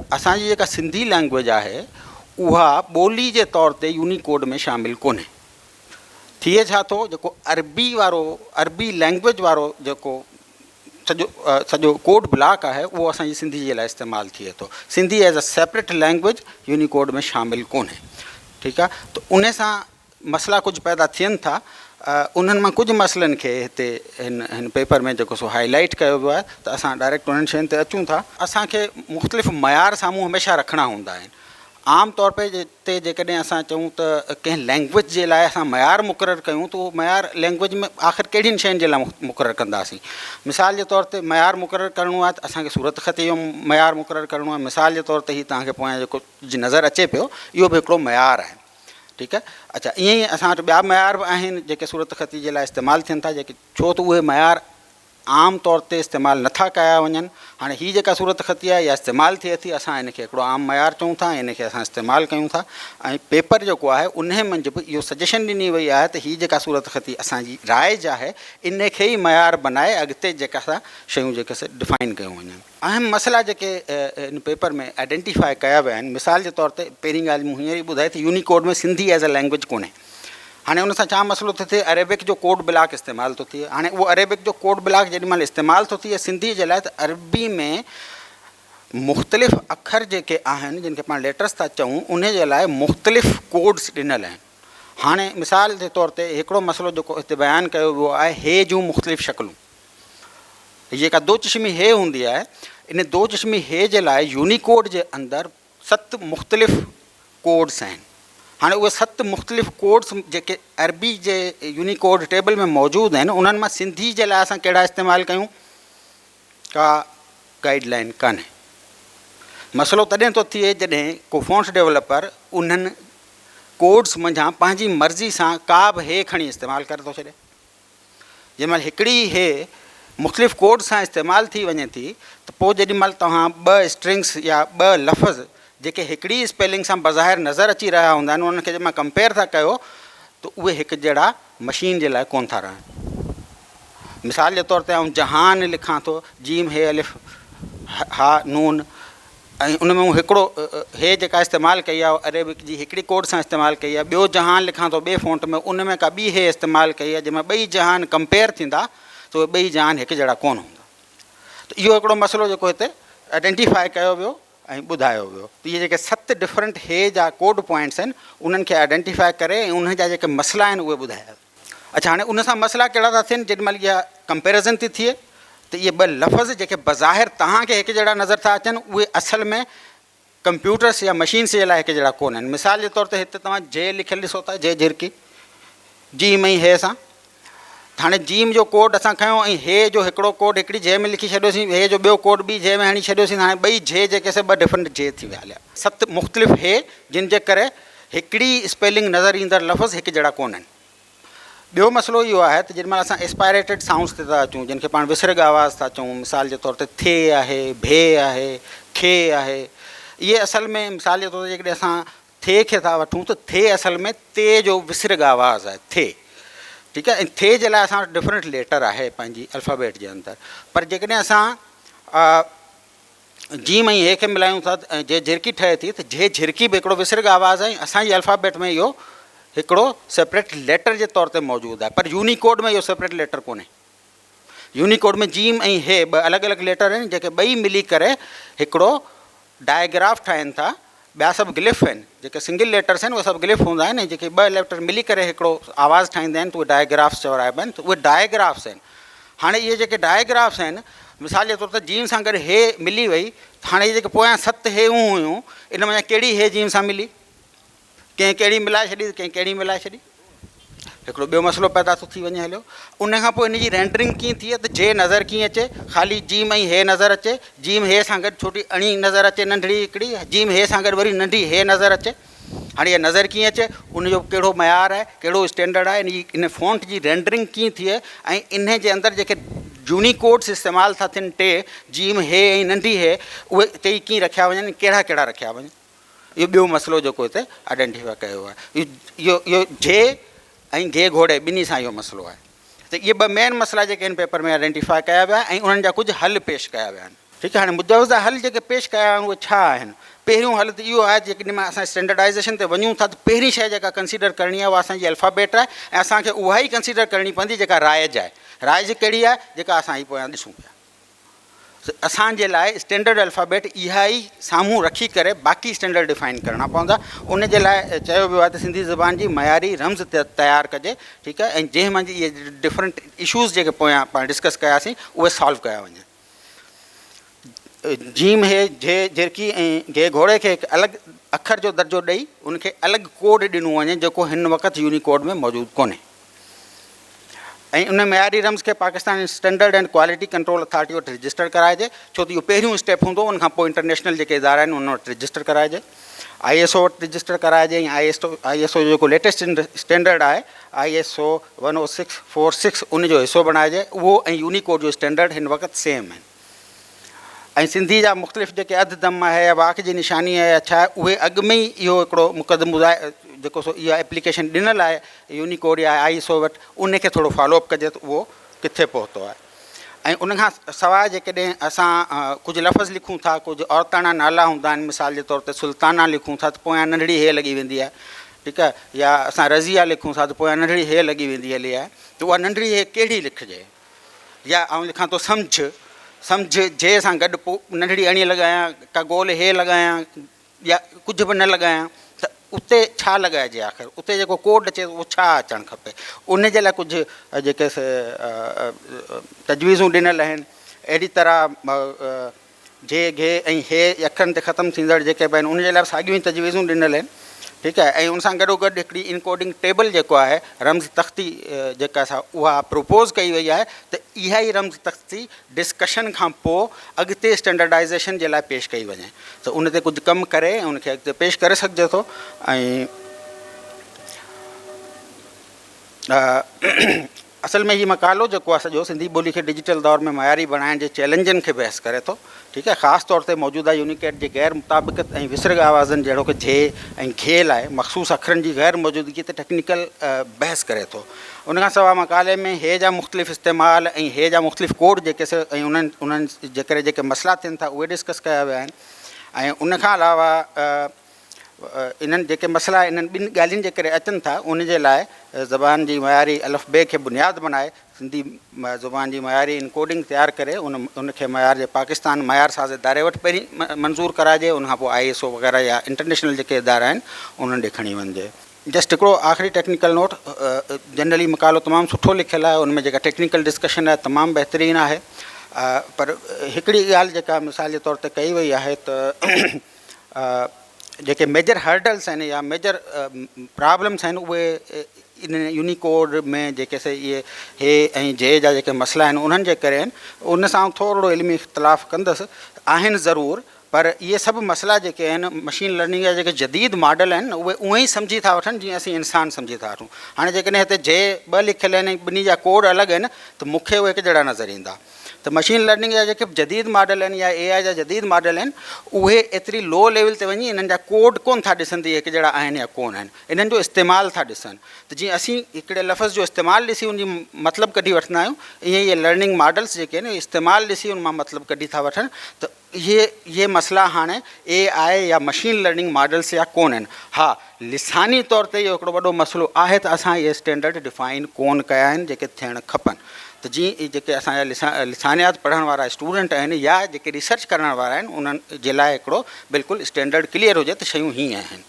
त असांजी जेका सिंधी लैंग्वेज आहे उहा ॿोली जे तौर ते यूनिकोड में शामिलु कोन्हे। थिए छा थो, जेको अरबी लैंग्वेज वारो जेको सॼो कोड ब्लॉक आहे उहो असांजी सिंधी जे लाइ इस्तेमालु थिए थो। Sindhi as a separate language Unicode में शामिलु कोन्हे। ठीकु आहे, त उन सां मसइला कुझु पैदा थियनि था। उन्हनि मां कुझु मसइलनि खे हिते हिन पेपर में जेको सो हाईलाइट कयो वियो आहे, त असां डायरेक्ट उन्हनि शयुनि ते अचूं था। असांखे मुख़्तलिफ़ मयार साम्हूं हमेशह रखणा हूंदा आहिनि। आम तौर ते जेकॾहिं असां चऊं त कंहिं लैंग्वेज जे लाइ असां मयार मुक़ररु कयूं त उहो मयार लैंग्वेज में आख़िर कहिड़ियुनि शयुनि जे लाइ मुक़ररु कंदासीं। मिसाल जे तौर ते मयार मुक़ररु करिणो आहे त असांखे सूरत ख़त जो मयार मुक़ररु करिणो आहे। मिसाल जे तौर ते ही तव्हांखे पोयां जेको नज़र अचे पियो, इहो बि हिकिड़ो मयार आहे। ठीकु आहे, अच्छा ईअं ई असां वटि ॿिया मयार बि आहिनि जेके सूरत ख़ती जे लाइ इस्तेमालु थियनि था, जेके छो त उहे मयार आम तौर ते इस्तेमालु नथा कया वञनि। हाणे हीअ जेका सूरत ख़ती आहे इहा इस्तेमालु थिए थी, असां इनखे हिकिड़ो आम मयार चऊं था, इनखे असां इस्तेमालु कयूं था। ऐं पेपर जेको आहे उन मंझि बि इहो सजेशन ॾिनी वई आहे त हीअ जेका सूरत ख़ती असांजी राइज आहे, इनखे ई मयार बनाए अॻिते जेका असां शयूं जेके डिफाइन कयूं वञनि। अहम मसइला जेके इन पेपर में आइडेंटिफाई कया विया आहिनि, मिसाल जे तौर ते पहिरीं ॻाल्हि मूं हींअर ई ॿुधाई त यूनिकोड में सिंधी एज़ अ लैंग्वेज कोन्हे। हाणे उन सां छा मसइलो थो थिए, अरेबिक जो कोड ब्लॉक इस्तेमालु थो थिए। हाणे उहो अरेबिक जो कोड ब्लॉक जेॾीमहिल इस्तेमालु थो थिए सिंधी जे लाइ, त अरबी में मुख़्तलिफ़ अखर जेके आहिनि जिन खे पाण लेटर्स था चऊं, उन जे लाइ मुख़्तलिफ़ कोड्स ॾिनल आहिनि। हाणे मिसाल जे तौर ते हिकिड़ो मसइलो जेको हिते बयानु कयो वियो आहे, हे जूं मुख़्तलिफ़ शक्लूं। जेका दो चश्मी हे हूंदी आहे, इन दो चश्मी हे जे लाइ यूनिकोड जे अंदरि 7 मुख़्तलिफ़ कोड्स आहिनि। हाणे उहे 7 मुख़्तलिफ़ कोड्स जेके अरबी जे यूनिकोड टेबल में मौजूदु आहिनि, उन्हनि मां सिंधी जे लाइ असां कहिड़ा इस्तेमालु कयूं, का गाइडलाइन कान्हे। मसइलो तॾहिं थो थिए जॾहिं को फ़ॉन्ट डेवलपर उन्हनि कोड्स मंझां पंहिंजी मर्ज़ी सां का बि हे खणी इस्तेमालु करे थो छॾे। जंहिंमहिल हिकिड़ी हे मुख़्तलिफ़ कोड सां इस्तेमालु थी वञे थी, त पोइ जेॾीमहिल तव्हां 2 स्ट्रिंग्स या 2 लफ़्ज़ जेके हिकिड़ी स्पेलिंग सां बज़ाहिर नज़र अची रहिया हूंदा आहिनि, उन्हनि खे जंहिं महिल कंपेयर था कयो त उहे हिकु जहिड़ा मशीन जे लाइ कोन था रहनि। मिसाल जे तौर ते आउं जहान लिखां थो, जीम हे अलिफ़ हा नून, ऐं उन में हिकिड़ो हे जेका इस्तेमालु कई आहे अरेबिक जी हिकिड़ी कोड सां इस्तेमालु कई आहे। ॿियो जहान लिखां थो ॿिए फ़ॉन्ट में, उन में का ॿी हे इस्तेमालु कई आहे। जंहिंमें ॿई जहान कंपेयर थींदा त उहे ॿई जहान हिकु जहिड़ा कोन हूंदा। त इहो हिकिड़ो मसइलो जेको हिते आइडेंटिफाई कयो वियो ऐं ॿुधायो वियो। त इहे जेके 7 डिफरेंट हे जा कोड पॉइंट्स आहिनि, उन्हनि खे आइडेंटिफाई करे ऐं उन जा जेके मसइला आहिनि उहे ॿुधाया। अच्छा, हाणे उन सां मसइला कहिड़ा था थियनि, जेॾीमहिल इहा कंपेरिज़न थी थिए त इहे 2 लफ़्ज़ जेके बज़ाहिर तव्हांखे हिकु जहिड़ा नज़र था अचनि, उहे असल में कंप्यूटर्स या मशीन्स जे लाइ हिकु जहिड़ा कोन आहिनि। मिसाल जे तौर ते हिते तव्हां जे लिखियलु ॾिसो था, जे झिरकी, जीम ऐं हे सां। हाणे जीम जो कोड असां खयों ऐं हे जो हिकिड़ो कोड हिकिड़ी जे में लिखी छॾियोसीं, हे जो ॿियो कोड ॿी जे में हणी छॾियोसीं। हाणे ॿई जे जेके 2 डिफरेंट जे थी विया हलिया। 7 मुख़्तलिफ़ हे जिन जे करे हिकिड़ी स्पेलिंग नज़र ईंदड़ लफ़्ज़ हिकु जहिड़ा कोन आहिनि। ॿियो मसइलो इहो आहे त जेॾीमहिल असां एस्पायरेटेड साउंड्स ते था अचूं, जिन खे पाण विसर्ग आवाज़ था चऊं, मिसाल जे तौर ते थे आहे, भे आहे, खे आहे, इहे असल में मिसाल जे तौर ते जेकॾहिं असां थे खे था वठूं त थे असल में ते जो विसर्ग आवाज़ आहे, थे। ठीकु आहे, ऐं थे जे लाइ असां वटि डिफरेंट लेटर आहे पंहिंजी अल्फ़ाबेट जे अंदरि। पर जेकॾहिं असां जीम ऐं हे खे मिलायूं था ऐं जे झिरकी ठहे थी, त जे झिरकी बि हिकिड़ो विसर्ग आवाज़ आहे। असांजी अल्फ़ाबेट में इहो हिकिड़ो सेपरेट लेटर जे तौर ते मौजूदु आहे, पर यूनिकोड में इहो सेपरेट लेटर कोन्हे। यूनिकोड में जीम ऐं हे 2 अलॻि अलॻि लेटर आहिनि, जेके ॿई मिली करे हिकिड़ो डायग्राफ ठाहिनि था। ॿिया सभु ग्लिफ आहिनि, जेके सिंगल लेटर्स आहिनि उहे सभु ग्लिफ हूंदा आहिनि, ऐं जेके 2 लेटर मिली करे हिकिड़ो आवाज़ु ठाहींदा आहिनि त उहे डायग्राफ्स चवराइबा आहिनि। त उहे डायग्राफ्स आहिनि। हाणे इहे जेके डायग्राफ्स आहिनि, मिसाल जे तौर ते जीम सां गॾु हे मिली वई, हाणे इहे जेके पोयां 7 हेऊं हुयूं, इन में कहिड़ी हे जीम सां मिली, कंहिं कहिड़ी मिलाए छॾी, कंहिं कहिड़ी मिलाए छॾी। हिकिड़ो ॿियो मसइलो पैदा थो थी वञे हलियो। उन खां पोइ इन जी रेंडरिंग कीअं थिए त जे नज़र कीअं अचे, ख़ाली जीम ऐं हे नज़र अचे, जीम हे सां गॾु छोटी अणी नज़र अचे नंढड़ी हिकिड़ी, जीम हे सां गॾु वरी नंढी हे नज़र अचे। हाणे इहा नज़र कीअं अचे, उनजो कहिड़ो मयार आहे, कहिड़ो स्टैंडर्ड आहे, इन फ़ॉन्ट जी रेंडरिंग कीअं थिए, ऐं इन जे अंदरि जेके यूनिकोड्स इस्तेमालु था थियनि, टे जीम हे ऐं नंढी हे, उहे टई कीअं रखिया वञनि, कहिड़ा कहिड़ा रखिया वञनि। इहो ॿियो मसइलो जेको हिते आइडेंटिफाई कयो आहे। इहो जे ऐं घे घोड़े ॿिन्ही सां इहो मसइलो आहे। त इहे 2 मेन मसइला जेके हिन पेपर में आइडेंटिफाई कया विया ऐं उन्हनि जा कुझु हल पेश कया विया आहिनि। ठीकु आहे। हाणे मुजवज़ा हल जेके पेश कया आहिनि उहे छा आहिनि। पहिरियों हल त इहो आहे जेकॾहिं मां असां स्टैंडर्डाइज़ेशन ते वञूं था त पहिरीं शइ जेका कंसीडर करणी आहे उहा असांजी अल्फ़ाबेट आहे ऐं असांखे उहा ई कंसीडर करणी पवंदी जेका राइज आहे। राइज कहिड़ी आहे जेका असां ई पोयां ॾिसूं पिया। असांजे लाइ स्टैंडर्ड अल्फ़ाबेट इहा ई साम्हूं रखी करे बाक़ी स्टैंडर्ड डिफाइन करणा पवंदा। उन जे लाइ चयो वियो आहे त सिंधी ज़बान जी मयारी रम्ज़ तयारु कजे। ठीकु आहे। ऐं जंहिं मंझि इहे डिफरेंट इशूज़ जेके पोयां पाण डिस्कस कयासीं उहे सॉल्व कया वञनि। जीम हे जे झिरकी ऐं घे घोड़े खे हिकु अलॻि अखर जो दर्जो ॾेई उनखे अलॻि कोड ॾिनो वञे जेको हिन वक़्तु यूनिकोड में मौजूदु कोन्हे। ऐं उन मयारी रम्ज़ खे Pakistan standard and quality control authority वटि रजिस्टर कराइजे, छो त इहो पहिरियों स्टेप हूंदो। उनखां पोइ इंटरनेशनल जेके इदारा आहिनि उन वटि रजिस्टर कराइजे, ISO वटि रजिस्टर कराइजे। ऐं ISO जो जेको लेटेस्ट स्टैंडर्ड आहे ISO 10646 उन जो हिसो बणाइजे। उहो ऐं यूनिकोड जो स्टैंडर्ड हिन वक़्तु सेम आहिनि। ऐं सिंधी जा मुख़्तलिफ़ जेके अधु दम आहे या वाक जी निशानी आहे या छा आहे उहे अॻु में ई इहो हिकिड़ो मुक़दमो आहे जेको सो इहा एप्लीकेशन ॾिनल आहे यूनिकोड या ISO वटि, उनखे थोरो फॉलोअप कजे त उहो किथे पहुतो आहे। ऐं उनखां सवाइ जेकॾहिं असां कुझु लफ़्ज़ लिखूं था, कुझु औरताणा नाला हूंदा आहिनि, मिसाल जे तौर ते सुल्ताना लिखूं था त पोयां नंढड़ी हे लॻी वेंदी आहे। ठीकु आहे। या असां रज़िया लिखूं था त पोयां नंढड़ी हे लॻी वेंदी हली आहे। त उहा नंढड़ी हे कहिड़ी लिखिजे। या आउं लिखां थो सम्झ जे सां गॾु पोइ नंढड़ी अणी लॻायां, का गोल हे लॻायां या कुझु बि न लॻायां त उते छा लॻाइजे। आख़िर उते जेको कोड अचे उहो छा अचणु खपे। उन जे लाइ कुझु जेके तजवीज़ूं ॾिनल आहिनि। अहिड़ी तरह जे घे ऐं हे अखरनि ते ख़तमु थींदड़ जेके बि आहिनि उन जे लाइ साॻियूं ई तजवीज़ूं ॾिनल आहिनि। ठीकु आहे। ऐं उन सां गॾोगॾु हिकिड़ी इनकोडिंग टेबल जेको आहे रम्ज़ तख़्ती जेका असां उहा प्रपोज़ कई वई आहे त इहा ई रम्ज़ तख़्ती डिस्कशन खां पोइ अॻिते स्टैंडर्डाइज़ेशन जे लाइ पेश कई वञे त उन ते कुझु कमु करे ऐं उनखे अॻिते पेश करे सघिजे थो। ऐं असल में हीउ मक़ालो जेको आहे सॼो सिंधी ॿोली खे डिजिटल दौर में मयारी बणाइण जे चैलेंजनि खे बहस करे थो। ठीकु आहे। ख़ासि तौर ते मौजूदा यूनिकेट जे ग़ैर मुताबिक़त ऐं विसरग आवाज़नि जहिड़ो की झे ऐं घे लाइ मख़सूस अखरनि जी ग़ैर मौजूदगी ते टेक्निकल बहस करे थो। उनखां सवाइ मक़ाले में हे जा मुख़्तलिफ़ इस्तेमाल ऐं हे जा मुख़्तलिफ़ कोड जेके ऐं उन्हनि जे करे जेके मसइला थियनि था उहे डिस्कस कया विया आहिनि। ऐं उनखां अलावा इन्हनि जेके मसइला इन्हनि ॿिनि ॻाल्हियुनि जे करे अचनि था उन जे लाइ ज़बान जी मयारी अल्फ़बे खे बुनियादु बनाए सिंधी ज़ुबान जी मयारी इनकोडिंग तयारु करे उनखे मयार जे पाकिस्तान मयार साज़ इदारे वटि पहिरीं मंज़ूरु कराइजे। उनखां पोइ ISO वग़ैरह या इंटरनेशनल जेके इदारा आहिनि उन्हनि ॾे खणी वञिजे। जस्ट हिकिड़ो आख़िरी टेक्निकल नोट। जनरली मक़ालो तमामु सुठो लिखियलु आहे, उनमें जेका टेक्निकल डिस्कशन आहे तमामु बहितरीनु आहे। पर हिकिड़ी ॻाल्हि जेका मिसाल जे तौर ते कई वई आहे त जेके मेजर हर्डल्स आहिनि या मेजर प्रॉब्लम्स आहिनि उहे इन यूनिकोड में जेके इहे हे ऐं जे जा जेके मसइला आहिनि उन्हनि जे करे आहिनि। उन सां थोरो इल्मी इख़्तिलाफ़ु कंदुसि आहिनि ज़रूरु, पर इहे सभु मसइला जेके आहिनि मशीन लर्निंग जा जेके जदीद मॉडल आहिनि उहे उअं ई सम्झी था वठनि जीअं असीं इंसान सम्झी था वठूं। हाणे जेकॾहिं हिते जे ॿ लिखियल आहिनि ऐं ॿिन्ही जा कोड अलॻि आहिनि त मूंखे उहे हिकु जहिड़ा नज़र ईंदा। त मशीन लर्निंग जा जेके जदीद मॉडल आहिनि या AI जा जदीद मॉडल आहिनि उहे एतिरी लो लेवल ते वञी इन्हनि जा कोड कोन था ॾिसनि त इहे हिकु जहिड़ा आहिनि या कोन आहिनि, इन्हनि जो इस्तेमालु था ॾिसनि। त जीअं असीं हिकिड़े लफ़्ज़ जो इस्तेमालु ॾिसी उनजी मतिलबु कढी वठंदा आहियूं, ईअं इहे लर्निंग मॉडल्स जेके आहिनि इस्तेमालु ॾिसी उन मां मतिलबु कढी था वठनि। त इहे मसइला हाणे AI या मशीन लर्निंग मॉडल्स जा कोन आहिनि। हा, लिसानी तौर ते इहो हिकिड़ो वॾो मसइलो आहे त असां इहे स्टैंडर्ड डिफाइन कोन कया आहिनि जेके थियणु खपनि। त जीअं जेके असांजा लिसानियात पढ़ण वारा स्टूडेंट आहिनि या जेके रिसर्च करण वारा आहिनि उन्हनि जे लाइ हिकिड़ो बिल्कुलु स्टैंडर्ड क्लियर हुजे त शयूं हीअं आहिनि।